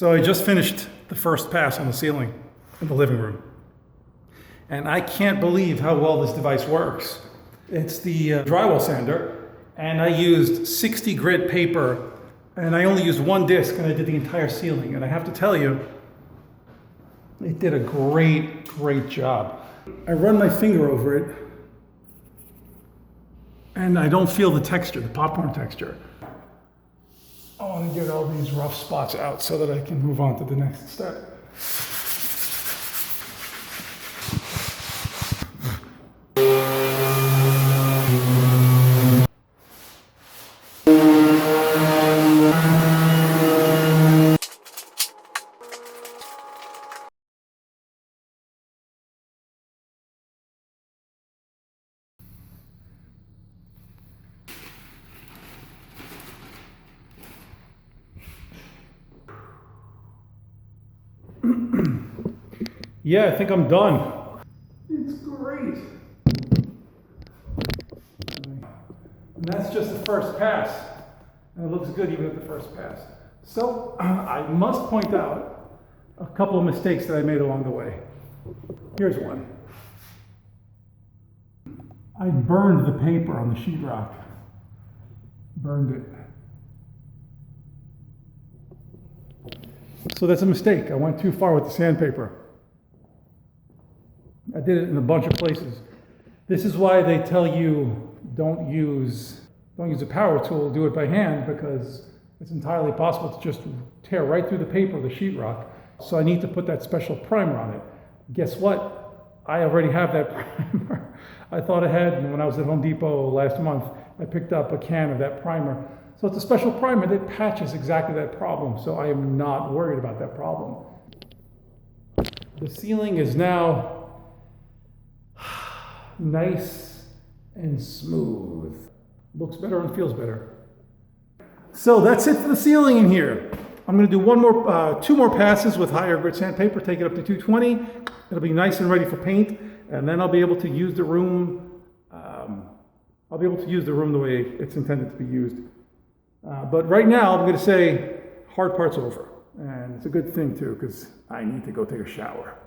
So I just finished the first pass on the ceiling in the living room. And I can't believe how well this device works. It's the DryWallSander, and I used 60 grit paper, and I only used one disc, and I did the entire ceiling. And I have to tell you, it did a great job. I run my finger over it, and I don't feel the texture, the popcorn texture. I want to get all these rough spots out so that I can move on to the next step. Yeah, I think I'm done. It's great. And that's just the first pass. And it looks good even at the first pass. So I must point out a couple of mistakes that I made along the way. Here's one. I burned the paper on the sheetrock. Burned it. So that's a mistake. I went too far with the sandpaper. I did it in a bunch of places. This is why they tell you don't use a power tool, do it by hand, because it's entirely possible to just tear right through the paper of the sheetrock. So I need to put that special primer on it. Guess what? I already have that primer. I thought ahead when I was at Home Depot last month. I picked up a can of that primer. So it's a special primer that patches exactly that problem. So I am not worried about that problem. The ceiling is now nice and smooth. Looks better and feels better. So that's it for the ceiling in here. I'm going to do two more passes with higher grit sandpaper, take it up to 220. It'll be nice and ready for paint, and then I'll be able to use the room. The way it's intended to be used. But right now, I'm going to say hard part's over, and it's a good thing too, because I need to go take a shower.